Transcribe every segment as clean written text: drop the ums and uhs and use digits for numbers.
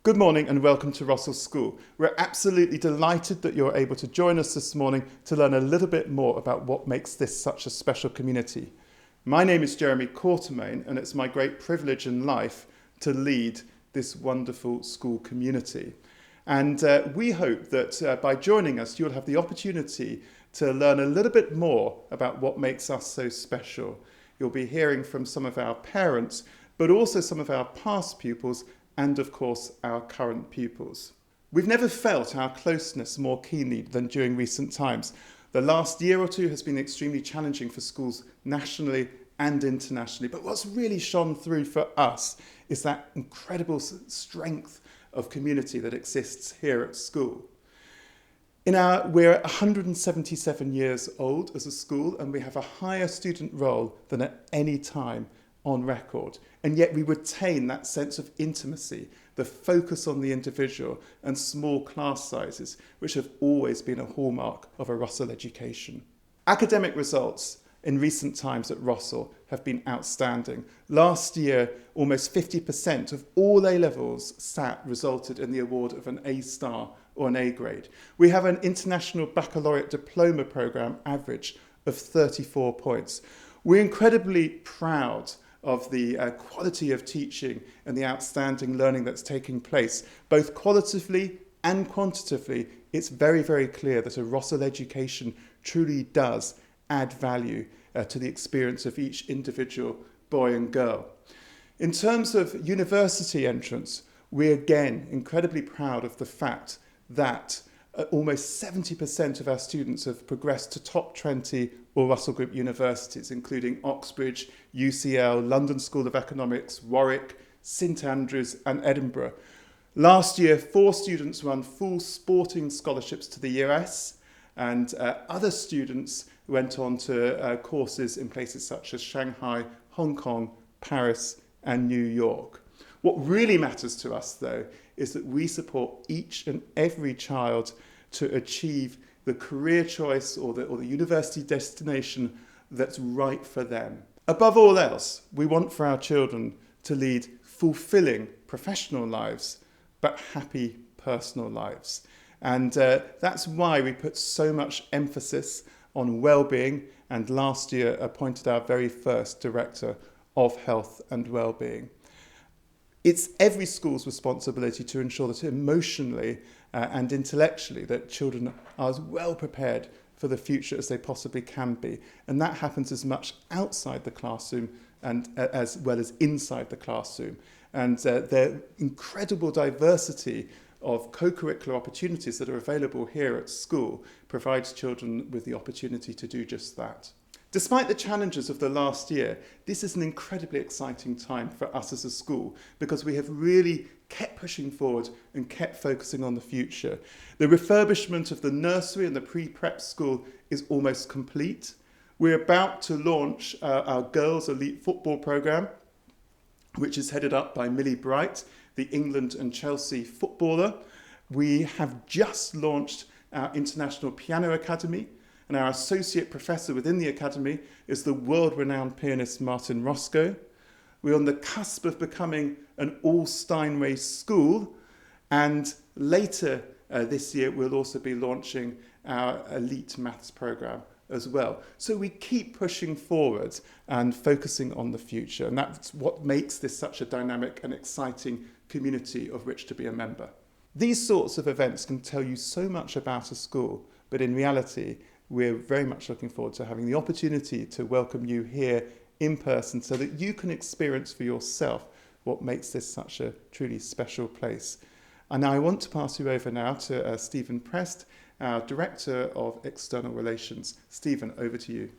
Good morning and welcome to Rossall School. We're absolutely delighted that you're able to join us this morning to learn a little bit more about what makes this such a special community. My name is Quartermain and it's my great privilege in life to lead this wonderful school community. And we hope that by joining us you'll have the opportunity to learn a little bit more about what makes us so special. You'll be hearing from some of our parents, but also some of our past pupils and of course our current pupils. We've never felt our closeness more keenly than during recent times. The last year or two has been extremely challenging for schools nationally and internationally, but what's really shone through for us is that incredible strength of community that exists here at school. We're 177 years old as a school and we have a higher student roll than at any time on record, and yet we retain that sense of intimacy, the focus on the individual and small class sizes, which have always been a hallmark of a Rossall education. Academic results in recent times at Rossall have been outstanding. Last year, almost 50% of all A-levels sat resulted in the award of an A-star or an A grade. We have an international baccalaureate diploma programme average of 34 points. We're incredibly proud of the quality of teaching and the outstanding learning that's taking place, both qualitatively and quantitatively. It's very, very clear that a Rossall education truly does add value to the experience of each individual boy and girl. In terms of university entrance, we're again incredibly proud of the fact that almost 70% of our students have progressed to top 20 or Russell Group universities, including Oxbridge, UCL, London School of Economics, Warwick, St Andrews and Edinburgh. Last year, 4 students won full sporting scholarships to the US and other students went on to courses in places such as Shanghai, Hong Kong, Paris and New York. What really matters to us, though, is that we support each and every child to achieve the career choice or the university destination that's right for them. Above all else, we want for our children to lead fulfilling professional lives, but happy personal lives. And that's why we put so much emphasis on well-being and last year appointed our very first Director of Health and Wellbeing. It's every school's responsibility to ensure that emotionally and intellectually that children are as well prepared for the future as they possibly can be. And that happens as much outside the classroom and as well as inside the classroom. And the incredible diversity of co-curricular opportunities that are available here at school provides children with the opportunity to do just that. Despite the challenges of the last year, this is an incredibly exciting time for us as a school because we have really kept pushing forward and kept focusing on the future. The refurbishment of the nursery and the pre-prep school is almost complete. We're about to launch our girls' elite football programme, which is headed up by Millie Bright, the England and Chelsea footballer. We have just launched our International Piano Academy, and our associate professor within the academy is the world-renowned pianist Martin Roscoe. We're on the cusp of becoming an all-Steinway school, and later this year we'll also be launching our elite maths programme as well. So we keep pushing forward and focusing on the future, and that's what makes this such a dynamic and exciting community of which to be a member. These sorts of events can tell you so much about a school, but in reality, we're very much looking forward to having the opportunity to welcome you here in person so that you can experience for yourself what makes this such a truly special place. And now I want to pass you over now to Stephen Prest, our Director of External Relations. Stephen, over to you.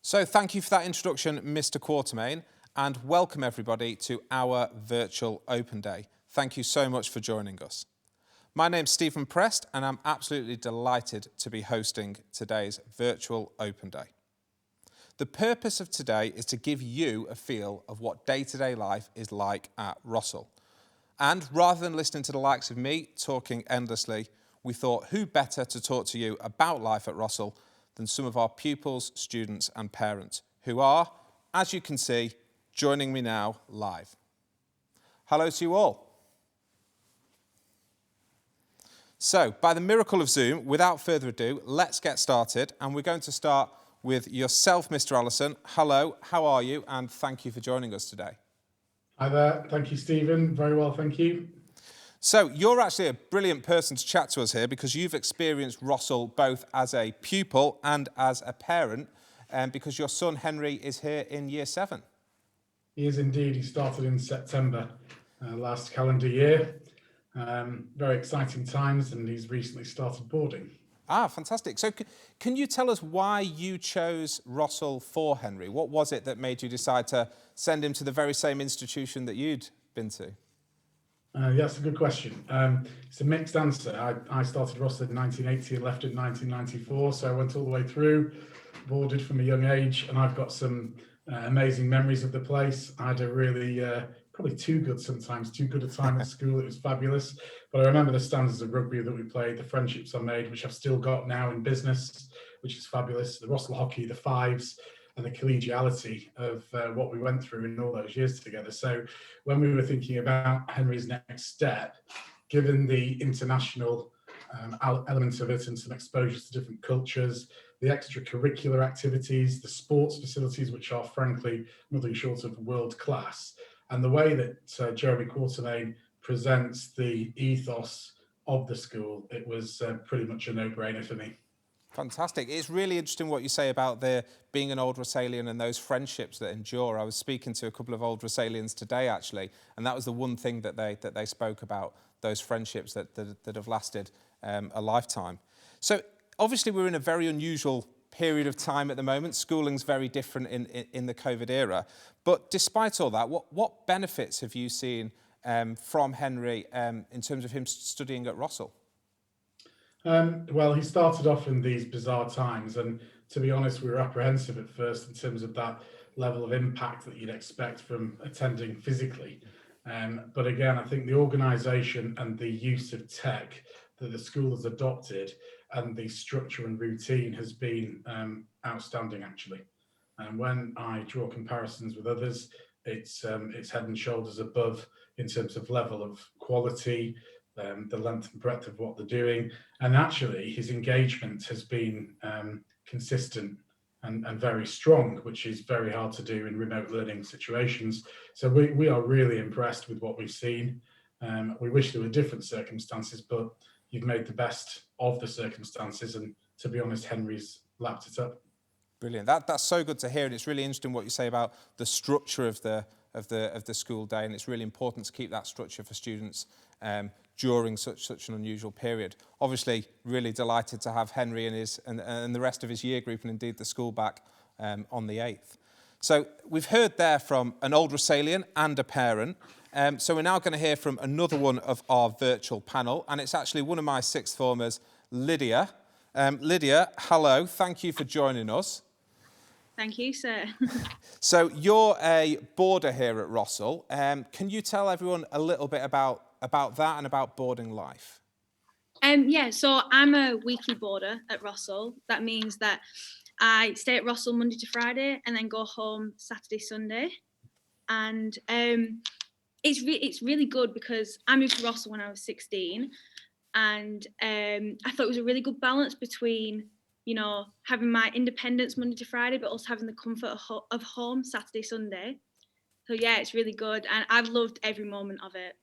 So thank you for that introduction, Mr. Quartermain, and welcome everybody to our virtual open day. Thank you so much for joining us. My name's Stephen Prest and I'm absolutely delighted to be hosting today's virtual open day. The purpose of today is to give you a feel of what day-to-day life is like at Rossall. And rather than listening to the likes of me talking endlessly, we thought who better to talk to you about life at Rossall than some of our pupils, students and parents who are, as you can see, joining me now live. Hello to you all. So, by the miracle of Zoom, without further ado, let's get started. And we're going to start with yourself, Mr. Allison. Hello, how are you? And thank you for joining us today. Hi there. Thank you, Stephen. Very well, thank you. So, you're actually a brilliant person to chat to us here because you've experienced Rossall both as a pupil and as a parent, because your son Henry is here in Year 7. He is indeed. He started in September last calendar year. Very exciting times, and he's recently started boarding. Ah, fantastic. So can you tell us why you chose Rossall for Henry? What was it that made you decide to send him to the very same institution that you'd been to? Yeah, that's a good question. It's a mixed answer. I started Rossall in 1980 and left in 1994, so I went all the way through, boarded from a young age, and I've got some amazing memories of the place. I had a really, probably too good a time at school. It was fabulous. But I remember the standards of rugby that we played, the friendships I made, which I've still got now in business, which is fabulous. The Rossall hockey, the fives, and the collegiality of what we went through in all those years together. So when we were thinking about Henry's next step, given the international element of it and some exposure to different cultures, the extracurricular activities, the sports facilities, which are frankly nothing short of world class, and the way that Jeremy Quartermain presents the ethos of the school, it was pretty much a no-brainer for me. Fantastic. It's really interesting what you say about there being an Old Rossallian and those friendships that endure. I was speaking to a couple of Old Rossallians today, actually, and that was the one thing that they spoke about, those friendships that have lasted a lifetime. So obviously we're in a very unusual period of time at the moment. Schooling's very different in the COVID era. But despite all that, what benefits have you seen from Henry in terms of him studying at Rossall? Well, he started off in these bizarre times, and to be honest, we were apprehensive at first in terms of that level of impact that you'd expect from attending physically. But again, I think the organisation and the use of tech that the school has adopted and the structure and routine has been outstanding, actually. And when I draw comparisons with others, it's head and shoulders above in terms of level of quality, the length and breadth of what they're doing. And actually, his engagement has been consistent and very strong, which is very hard to do in remote learning situations. So we are really impressed with what we've seen. We wish there were different circumstances, but you've made the best of the circumstances. And to be honest, Henry's lapped it up. Brilliant. That's so good to hear, and it's really interesting what you say about the structure of the school day, and it's really important to keep that structure for students during such an unusual period. Obviously, really delighted to have Henry and the rest of his year group, and indeed the school, back on the 8th. So we've heard there from an Old Rossallian and a parent. So we're now going to hear from another one of our virtual panel, and it's actually one of my sixth formers, Lydia. Lydia, hello. Thank you for joining us. Thank you, sir. So you're a boarder here at Rossall. Can you tell everyone a little bit about that and about boarding life? Yeah, so I'm a weekly boarder at Rossall. That means that I stay at Rossall Monday to Friday and then go home Saturday, Sunday. And it's really good because I moved to Rossall when I was 16, and I thought it was a really good balance between, you know, having my independence Monday to Friday, but also having the comfort of home Saturday, Sunday. So yeah, it's really good, and I've loved every moment of it.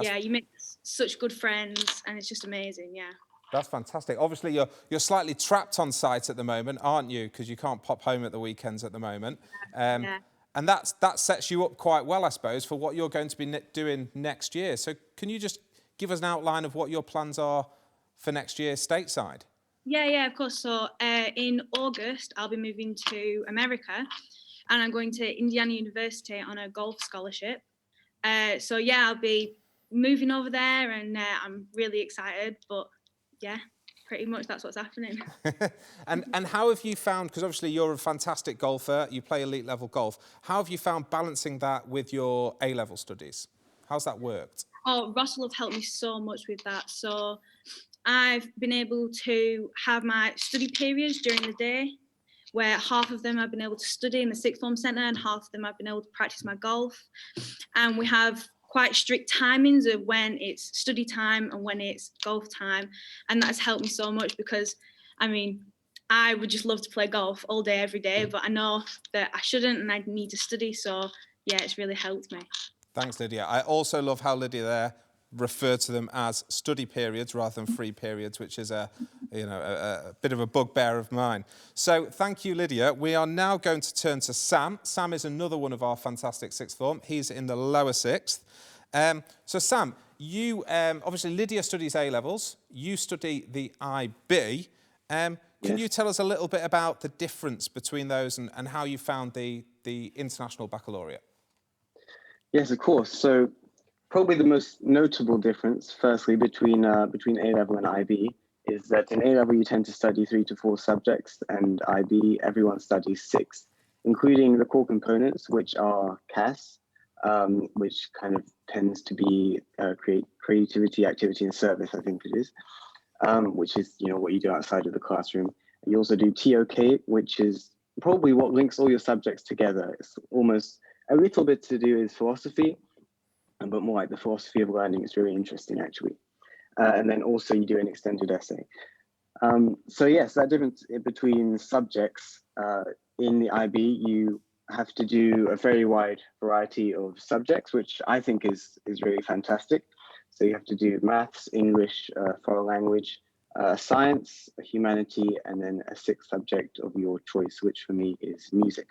Yeah, you make such good friends, and it's just amazing. Yeah. That's fantastic. Obviously, you're slightly trapped on site at the moment, aren't you? Because you can't pop home at the weekends at the moment. Yeah. And that sets you up quite well, I suppose, for what you're going to be doing next year. So can you just give us an outline of what your plans are for next year stateside? Yeah, of course. So in August, I'll be moving to America, and I'm going to Indiana University on a golf scholarship. So yeah, I'll be moving over there, and I'm really excited. But yeah, pretty much that's what's happening. And how have you found, because obviously you're a fantastic golfer, you play elite level golf, how have you found balancing that with your A-level studies? How's that worked? Oh, Rossall have helped me so much with that. So I've been able to have my study periods during the day, where half of them I've been able to study in the sixth form centre and half of them I've been able to practice my golf. And we have quite strict timings of when it's study time and when it's golf time, and that has helped me so much because, I mean, I would just love to play golf all day, every day, but I know that I shouldn't and I need to study. So yeah, it's really helped me. Thanks, Lydia. I also love how Lydia there referred to them as study periods rather than free periods, which is a bit of a bugbear of mine. So thank you, Lydia. We are now going to turn to Sam. Sam is another one of our fantastic sixth form. He's in the lower sixth. So Sam, you obviously Lydia studies A-levels. You study the IB. Can you tell us a little bit about the difference between those and how you found the International Baccalaureate? Yes, of course. So probably the most notable difference, firstly, between A-level and IB is that in A-level you tend to study 3 to 4 subjects, and IB everyone studies 6, including the core components, which are CAS, which kind of tends to be creativity, activity, and service, I think it is, which is what you do outside of the classroom. You also do TOK, which is probably what links all your subjects together. It's almost a little bit to do with philosophy, but more like the philosophy of learning. It's really interesting, actually. And then also you do an extended essay. So yes, that difference between subjects in the IB, you have to do a very wide variety of subjects, which I think is really fantastic. So you have to do maths, English, foreign language, science, humanity, and then a 6th subject of your choice, which for me is music.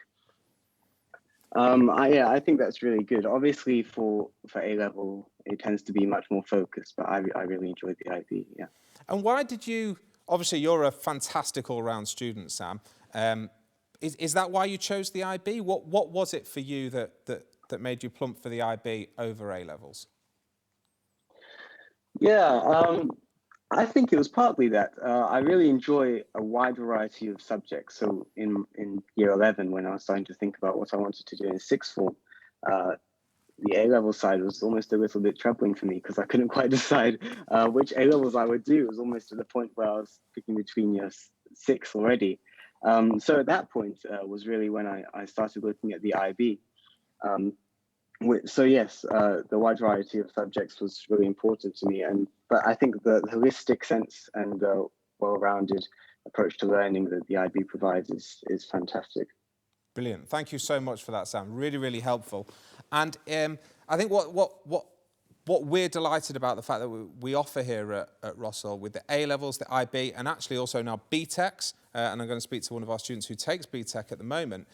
I think that's really good. Obviously, for A-level, it tends to be much more focused, but I really enjoyed the IB, yeah. And why did you, obviously you're a fantastic all-round student, Sam. Is that why you chose the IB? What was it for you that made you plump for the IB over A-levels? Yeah, I think it was partly that. I really enjoy a wide variety of subjects. So in year 11, when I was starting to think about what I wanted to do in sixth form, the A-level side was almost a little bit troubling for me because I couldn't quite decide which A-levels I would do. It was almost to the point where I was picking between year 6 already. So at that point was really when I started looking at the IB. So yes, the wide variety of subjects was really important to me, but I think the holistic sense and the well-rounded approach to learning that the IB provides is fantastic. Brilliant. Thank you so much for that, Sam. Really, really helpful. And I think what we're delighted about the fact that we offer here at Rossall with the A-levels, the IB, and actually also now BTECs, and I'm going to speak to one of our students who takes BTEC at the moment,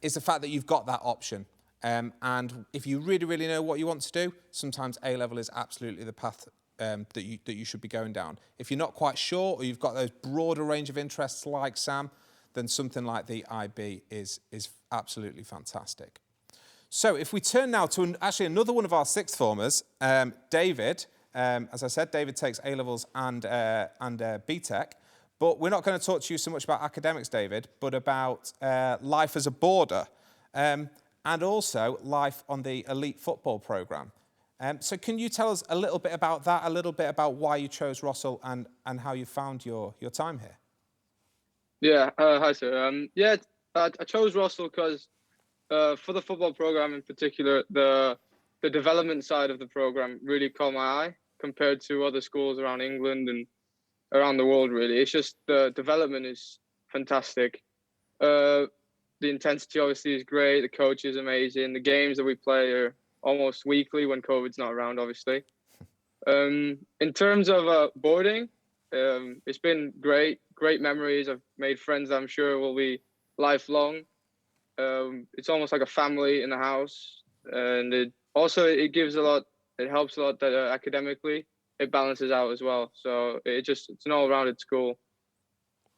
is the fact that you've got that option. And if you really, really know what you want to do, sometimes A-level is absolutely the path that you should be going down. If you're not quite sure, or you've got those broader range of interests like Sam, then something like the IB is absolutely fantastic. So if we turn now to actually another one of our sixth formers, David. As I said, David takes A-levels and BTEC. But we're not going to talk to you so much about academics, David, but about life as a boarder. And also life on the elite football programme. So can you tell us a little bit about that, a little bit about why you chose Rossall and how you found your time here? Yeah, hi sir. I chose Rossall because for the football programme in particular, the development side of the programme really caught my eye compared to other schools around England and around the world, really. It's just the development is fantastic. The intensity obviously is great. The coach is amazing. The games that we play are almost weekly when COVID's not around, obviously. In terms of boarding, it's been great memories. I've made friends that I'm sure will be lifelong. It's almost like a family in the house. And it gives a lot, it helps a lot that academically it balances out as well. So it's an all-rounded school.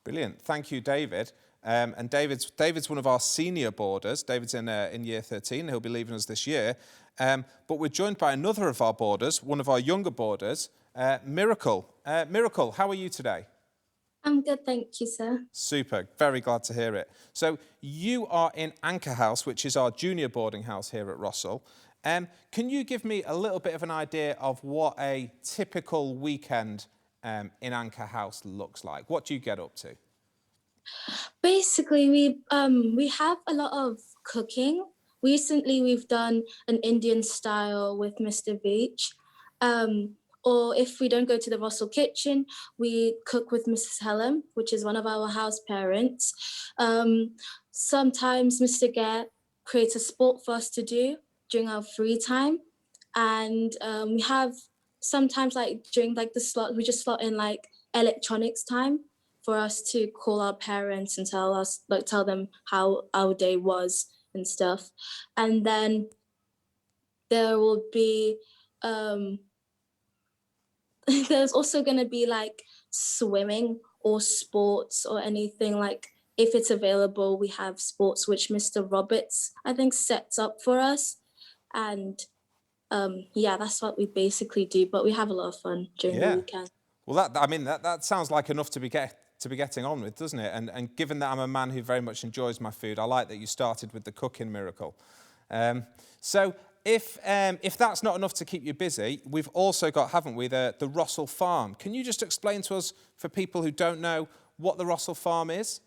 Brilliant. Thank you, David. And David's one of our senior boarders. David's in year 13. He'll be leaving us this year. But we're joined by another of our boarders, one of our younger boarders, Miracle. Miracle, how are you today? I'm good, thank you, sir. Super. Very glad to hear it. So you are in Anchor House, which is our junior boarding house here at Rossall. Can you give me a little bit of an idea of what a typical weekend in Anchor House looks like? What do you get up to? Basically, we have a lot of cooking. recently we've done an Indian style with Mr. Beach. Or if we don't go to the Rossall kitchen, we cook with Mrs. Helen, which is one of our house parents. Sometimes Mr. Gare creates a sport for us to do during our free time. And we have sometimes like during like the slot, we just slot in like electronics time for us to call our parents and tell them how our day was and stuff. And then there will be there's also going to be like swimming or sports or anything. Like if it's available, we have sports which Mr. Roberts I think sets up for us. And yeah, that's what we basically do, but we have a lot of fun during the weekend. Well, that sounds like enough to be getting on with, doesn't it? And given that I'm a man who very much enjoys my food, I like that you started with the cooking miracle. So if that's not enough to keep you busy, we've also got, haven't we, the Rossall Farm. Can you just explain to us, for people who don't know, what the Rossall Farm is?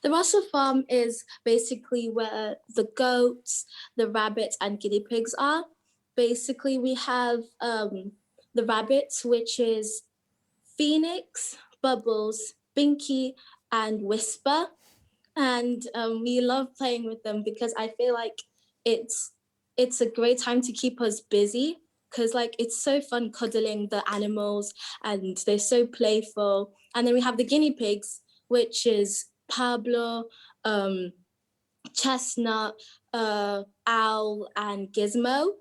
The Rossall Farm is basically where the goats, the rabbits and guinea pigs are. Basically, we have the rabbits, which is Phoenix, Bubbles, Binky, and Whisper. And we love playing with them because I feel like it's a great time to keep us busy, because like it's so fun cuddling the animals and they're so playful. And then we have the guinea pigs, which is Pablo, Chestnut, Owl, and Gizmo,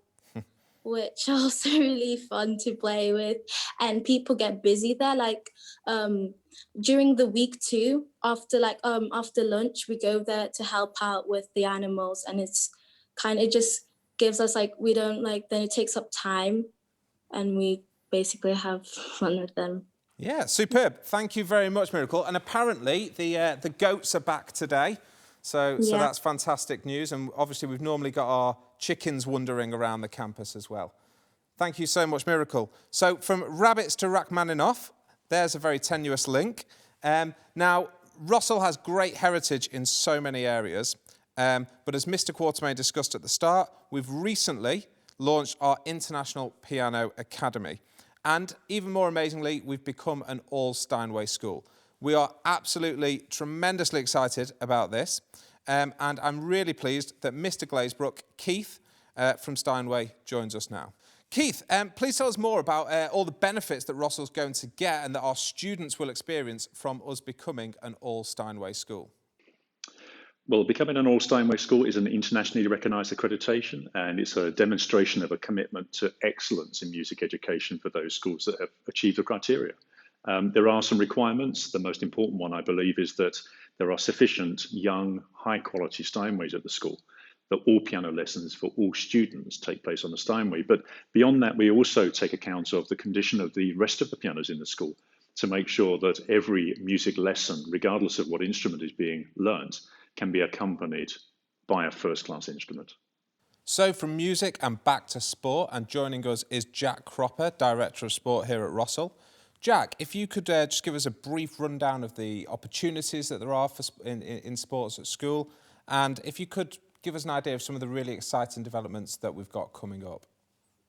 which are also really fun to play with. And people get busy there. Like during the week too, after lunch, we go there to help out with the animals, and it's it just gives us then it takes up time, and we basically have fun with them. Yeah, superb. Thank you very much, Miracle. And apparently the goats are back today. So that's fantastic news. And obviously we've normally got our chickens wandering around the campus as well. Thank you so much, Miracle. So from rabbits to Rachmaninoff, there's a very tenuous link. Now, Rossall has great heritage in so many areas. But as Mr. Quartermain discussed at the start, we've recently launched our International Piano Academy. And even more amazingly, we've become an all Steinway school. We are absolutely tremendously excited about this. And I'm really pleased that Mr. Glazebrook, Keith from Steinway, joins us now. Keith, please tell us more about all the benefits that Rossall's going to get and that our students will experience from us becoming an all Steinway school. Well, becoming an All Steinway school is an internationally recognised accreditation, and it's a demonstration of a commitment to excellence in music education for those schools that have achieved the criteria. There are some requirements. The most important one, I believe, is that there are sufficient young, high-quality Steinways at the school, that all piano lessons for all students take place on the Steinway. But beyond that, we also take account of the condition of the rest of the pianos in the school to make sure that every music lesson, regardless of what instrument is being learnt, can be accompanied by a first-class instrument. So from music and back to sport, and joining us is Jack Cropper, Director of Sport here at Rossall. Jack, if you could just give us a brief rundown of the opportunities that there are in sports at school, and if you could give us an idea of some of the really exciting developments that we've got coming up.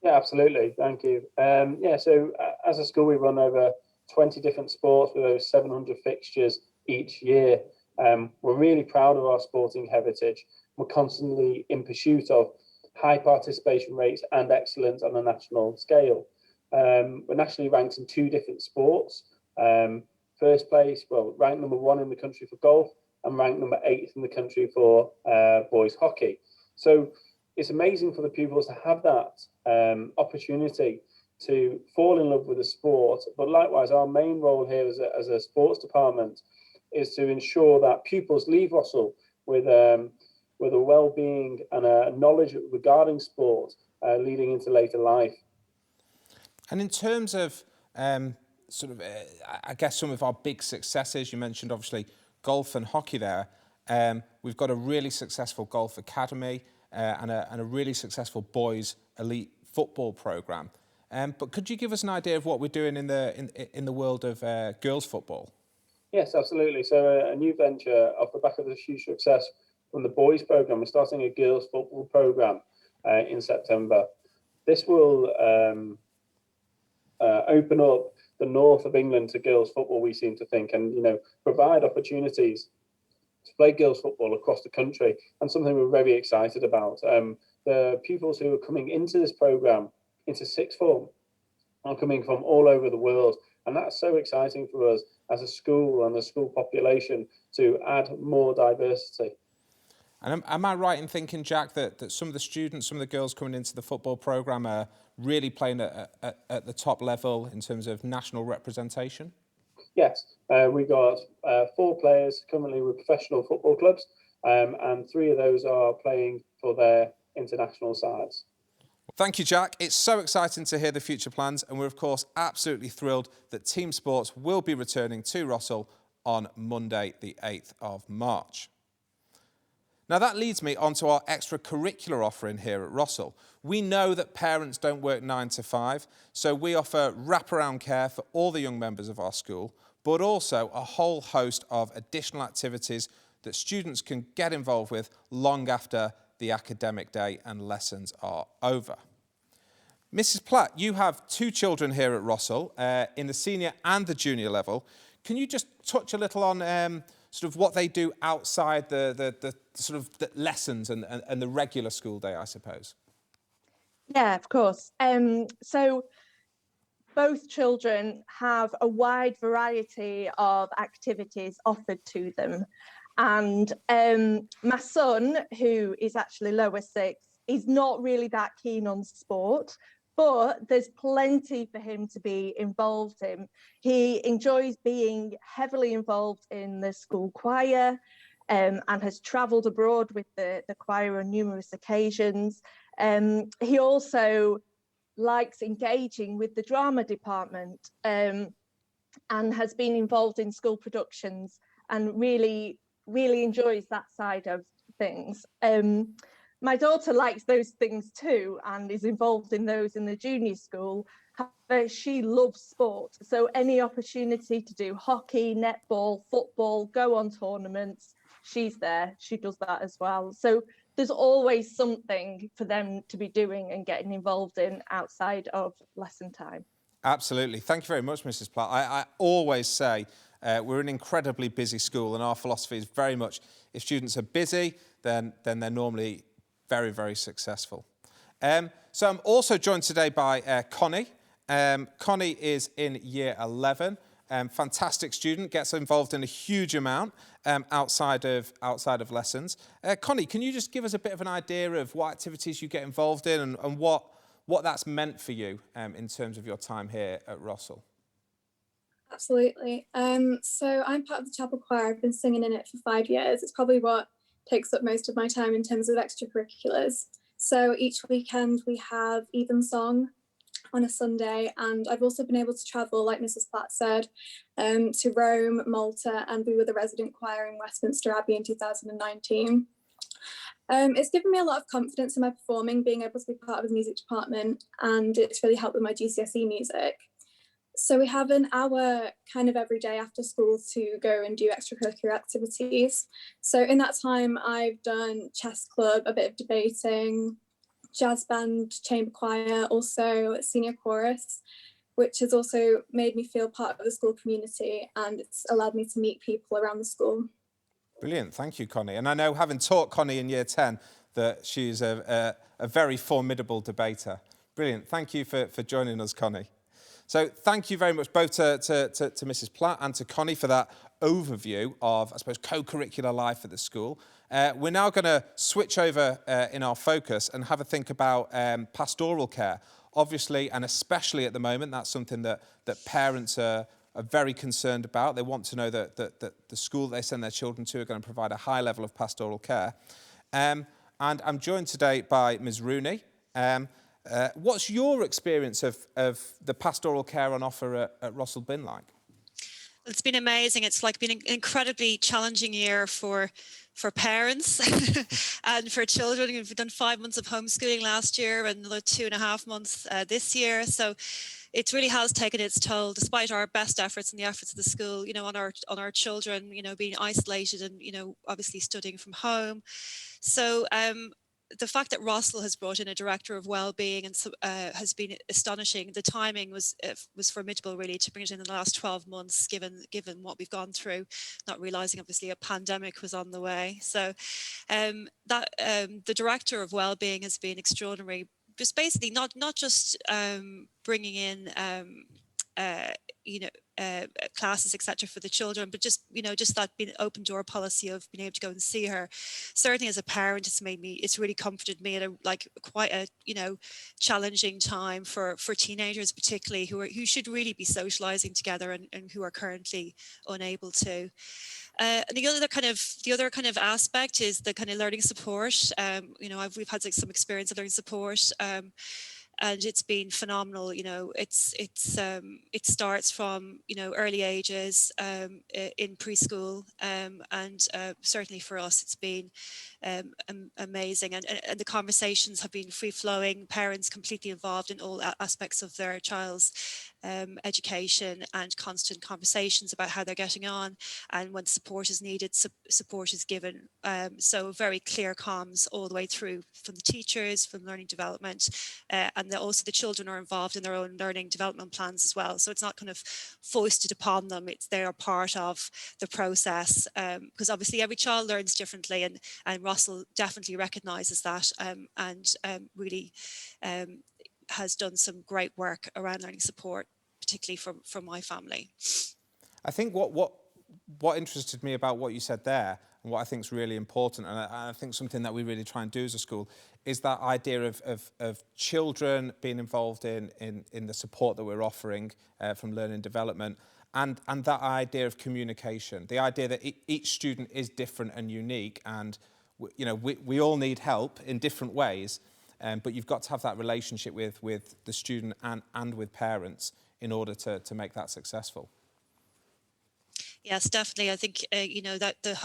Yeah, absolutely. Thank you. So as a school, we run over 20 different sports with over 700 fixtures each year. We're really proud of our sporting heritage. We're constantly in pursuit of high participation rates and excellence on a national scale. We're nationally ranked in 2 different sports. First place, ranked number 1 in the country for golf, and ranked number 8 in the country for boys hockey. So it's amazing for the pupils to have that opportunity to fall in love with the sport. But likewise, our main role here as a sports department is to ensure that pupils leave Rossall with a well-being and a knowledge regarding sport leading into later life. And in terms of I guess some of our big successes, you mentioned obviously golf and hockey there. We've got a really successful golf academy and a really successful boys elite football programme. But could you give us an idea of what we're doing in the world of girls football? Yes, absolutely. So a new venture off the back of the huge success from the boys program. We're starting a girls football program in September. This will open up the north of England to girls football, we seem to think, and provide opportunities to play girls football across the country, and something we're very excited about. The pupils who are coming into this program, into sixth form, are coming from all over the world, and that's so exciting for us as a school and a school population to add more diversity. And am I right in thinking, Jack, that some of the students, some of the girls coming into the football programme are really playing at the top level in terms of national representation? Yes, we got 4 players currently with professional football clubs, and 3 of those are playing for their international sides. Thank you, Jack. It's so exciting to hear the future plans, and we're, of course, absolutely thrilled that team sports will be returning to Rossall on Monday, the 8th of March. Now, that leads me onto our extracurricular offering here at Rossall. We know that parents don't work 9 to 5, so we offer wraparound care for all the young members of our school, but also a whole host of additional activities that students can get involved with long after the academic day and lessons are over. Mrs. Platt, you have 2 children here at Rossall, in the senior and the junior level. Can you just touch a little on sort of what they do outside the sort of the lessons and the regular school day, I suppose? Yeah, of course. So both children have a wide variety of activities offered to them. And my son, who is actually lower 6, is not really that keen on sport, but there's plenty for him to be involved in. He enjoys being heavily involved in the school choir, and has travelled abroad with the choir on numerous occasions. He also likes engaging with the drama department, and has been involved in school productions and really enjoys that side of things. My daughter likes those things too and is involved in those in the junior school. However, she loves sport, so any opportunity to do hockey, netball, football, go on tournaments, she's there. She does that as well. So there's always something for them to be doing and getting involved in outside of lesson time. Absolutely. Thank you very much, Mrs. Platt. I always say we're an incredibly busy school, and our philosophy is very much if students are busy, then they're normally very, very successful. So I'm also joined today by Connie. Connie is in year 11. Fantastic student, gets involved in a huge amount outside of lessons. Connie, can you just give us a bit of an idea of what activities you get involved in and what that's meant for you in terms of your time here at Rossall? Absolutely. So I'm part of the chapel choir. I've been singing in it for 5 years. It's probably what takes up most of my time in terms of extracurriculars. So each weekend we have evensong on a Sunday, and I've also been able to travel, like Mrs. Platt said, to Rome, Malta, and we were the resident choir in Westminster Abbey in 2019. It's given me a lot of confidence in my performing, being able to be part of the music department, and it's really helped with my GCSE music. So we have an hour kind of every day after school to go and do extracurricular activities. So in that time, I've done chess club, a bit of debating, jazz band, chamber choir, also senior chorus, which has also made me feel part of the school community, and it's allowed me to meet people around the school. Brilliant, thank you, Connie. And I know, having taught Connie in year 10, that she's a very formidable debater. Brilliant, thank you for joining us, Connie. So thank you very much both to Mrs. Platt and to Connie for that overview of, I suppose, co-curricular life at the school. We're now going to switch over in our focus and have a think about pastoral care. Obviously, and especially at the moment, that's something that parents are very concerned about. They want to know that the school they send their children to are going to provide a high level of pastoral care. And I'm joined today by Ms. Rooney. What's your experience of the pastoral care on offer at Rossall been like? It's been amazing. It's been an incredibly challenging year for parents and for children. We've done 5 months of homeschooling last year and another 2.5 months this year. So it really has taken its toll, despite our best efforts and the efforts of the school, on our children, being isolated and, obviously studying from home. So the fact that Rossall has brought in a director of wellbeing and has been astonishing. The timing was formidable, really, to bring it in the last 12 months, given what we've gone through, not realizing obviously a pandemic was on the way. So the director of wellbeing has been extraordinary. Just basically not just bringing in classes, etc., for the children, but just that being open door policy of being able to go and see her. Certainly as a parent, it's really comforted me at quite a challenging time for teenagers, particularly who should really be socializing together and who are currently unable to. And the other kind of aspect is the kind of learning support. We've had some experience of learning support. And it's been phenomenal. It starts from early ages in preschool, and certainly for us it's been amazing. And the conversations have been free flowing. Parents completely involved in all aspects of their child's education, and constant conversations about how they're getting on, and when support is needed, support is given. So very clear comms all the way through, from the teachers, from learning development, and also the children are involved in their own learning development plans as well. So it's not kind of foisted upon them, they are part of the process, because obviously every child learns differently, and Rossall definitely recognises that, and really has done some great work around learning support, particularly from my family. I think what interested me about what you said there, and what I think is really important, and I think something that we really try and do as a school, is that idea of children being involved in the support that we're offering from learning development, and that idea of communication, the idea that each student is different and unique, and we all need help in different ways, but you've got to have that relationship with the student and with parents in order to make that successful. Yes, definitely. I think that the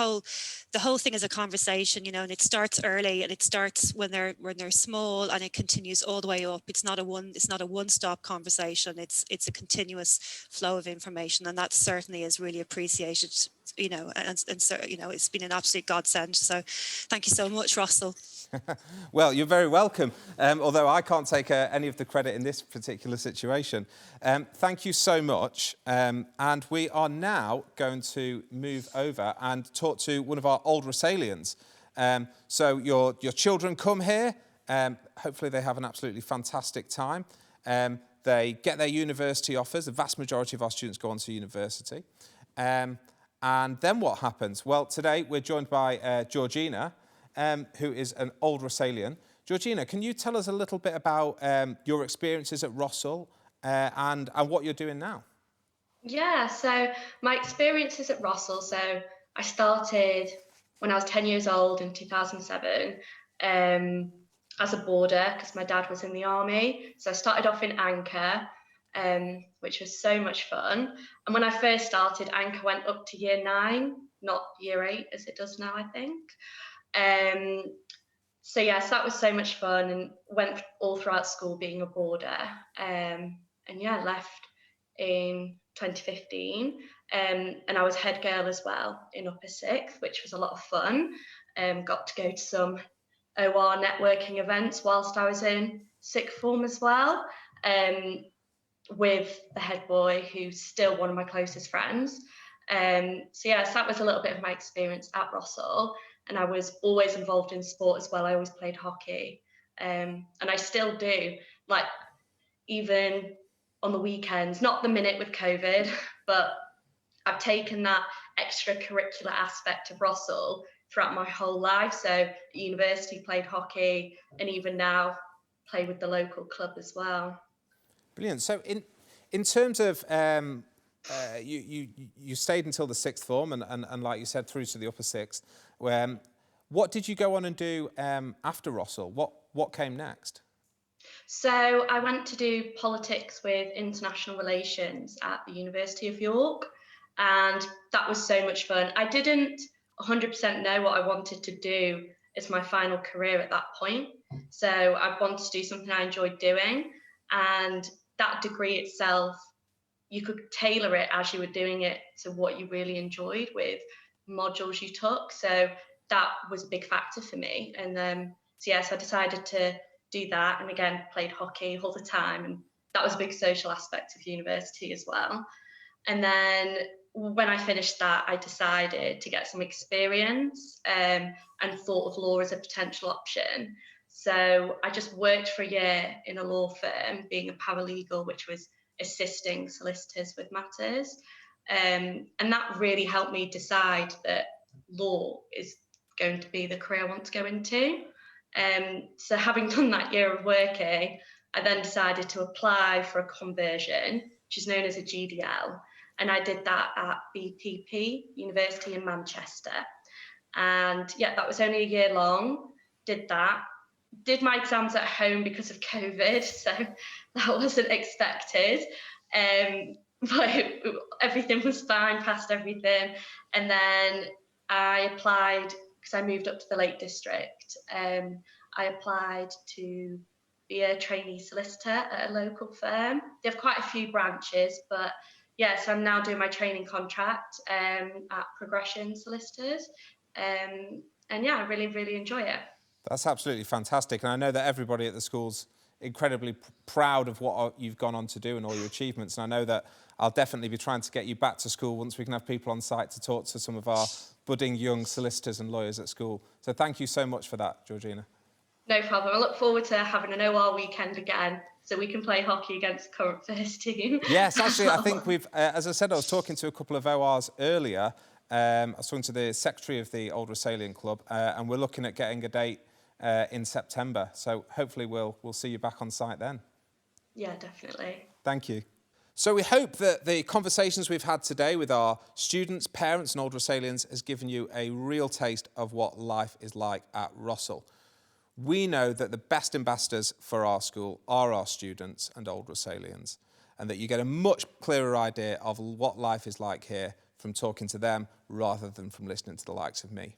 whole thing is a conversation, and it starts early, and it starts when they're small, and it continues all the way up. It's not a one-stop conversation. It's a continuous flow of information, and that certainly is really appreciated. And so it's been an absolute godsend. So, thank you so much, Rossall. Well, you're very welcome, although I can't take any of the credit in this particular situation. Thank you so much. And we are now going to move over and talk to one of our Old Rossallians. So your children come here. Hopefully they have an absolutely fantastic time. They get their university offers. The vast majority of our students go on to university. And then what happens? Well, today we're joined by Georgina, who is an Old Rossallian. Georgina, can you tell us a little bit about your experiences at Rossall and what you're doing now? Yeah, so my experiences at Rossall, so I started when I was 10 years old in 2007 as a boarder, because my dad was in the army. So I started off in Anchor, which was so much fun. And when I first started, Anchor went up to year 9, not year 8 as it does now, I think. So yes, that was so much fun, and went all throughout school being a boarder. And yeah, left in 2015, and I was head girl as well in upper 6th, which was a lot of fun. Got to go to some OR networking events whilst I was in 6th form as well, with the head boy, who's still one of my closest friends. So yes, that was a little bit of my experience at Rossall. And I was always involved in sport as well. I always played hockey, and I still do. Like, even on the weekends, not the minute with COVID, but I've taken that extracurricular aspect of Rossall throughout my whole life. So at university, played hockey, and even now play with the local club as well. Brilliant. So in terms of you stayed until the 6th form, and like you said, through to the upper 6th. What did you go on and do after Rossall? What came next? So I went to do politics with international relations at the University of York, and that was so much fun. I didn't 100% know what I wanted to do as my final career at that point. So I wanted to do something I enjoyed doing, and that degree itself, you could tailor it as you were doing it to what you really enjoyed with modules you took. So that was a big factor for me. And so yes, I decided to do that, and again played hockey all the time, and that was a big social aspect of university as well. And then when I finished that, I decided to get some experience and thought of law as a potential option. So I just worked for a year in a law firm, being a paralegal, which was assisting solicitors with matters. And that really helped me decide that law is going to be the career I want to go into. So having done that year of working, I then decided to apply for a conversion, which is known as a GDL. And I did that at BPP University in Manchester. And yeah, that was only a year long, did that. Did my exams at home because of COVID, so that wasn't expected. But everything was fine, passed everything. And then I applied, because I moved up to the Lake District, I applied to be a trainee solicitor at a local firm. They have quite a few branches, but yes, I'm now doing my training contract at Progression Solicitors. And yeah, I really, really enjoy it. That's absolutely fantastic. And I know that everybody at the school's incredibly proud of what you've gone on to do and all your achievements. And I know that I'll definitely be trying to get you back to school once we can have people on site to talk to some of our budding young solicitors and lawyers at school. So thank you so much for that, Georgina. No problem. I look forward to having an OR weekend again, so we can play hockey against the current first team. Yes, actually, I think we've, as I said, I was talking to a couple of ORs earlier. I was talking to the secretary of the Old Rossallian club, and we're looking at getting a date in September. So hopefully we'll see you back on site then. Yeah, definitely. Thank you. So we hope that the conversations we've had today with our students, parents and Old Rossallians has given you a real taste of what life is like at Rossall. We know that the best ambassadors for our school are our students and Old Rossallians, and that you get a much clearer idea of what life is like here from talking to them rather than from listening to the likes of me.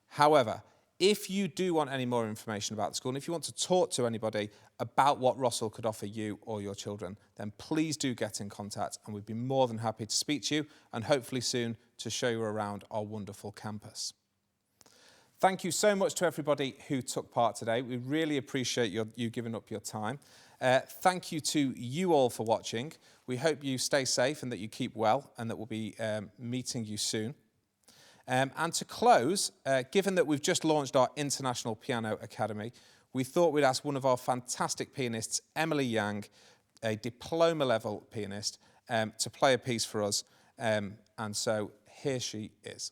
However, if you do want any more information about the school, and if you want to talk to anybody about what Rossall could offer you or your children, then please do get in contact, and we'd be more than happy to speak to you and hopefully soon to show you around our wonderful campus. Thank you so much to everybody who took part today. We really appreciate you giving up your time. Thank you to you all for watching. We hope you stay safe and that you keep well, and that we'll be meeting you soon. And to close, given that we've just launched our International Piano Academy, we thought we'd ask one of our fantastic pianists, Emily Yang, a diploma-level pianist, to play a piece for us. And so here she is.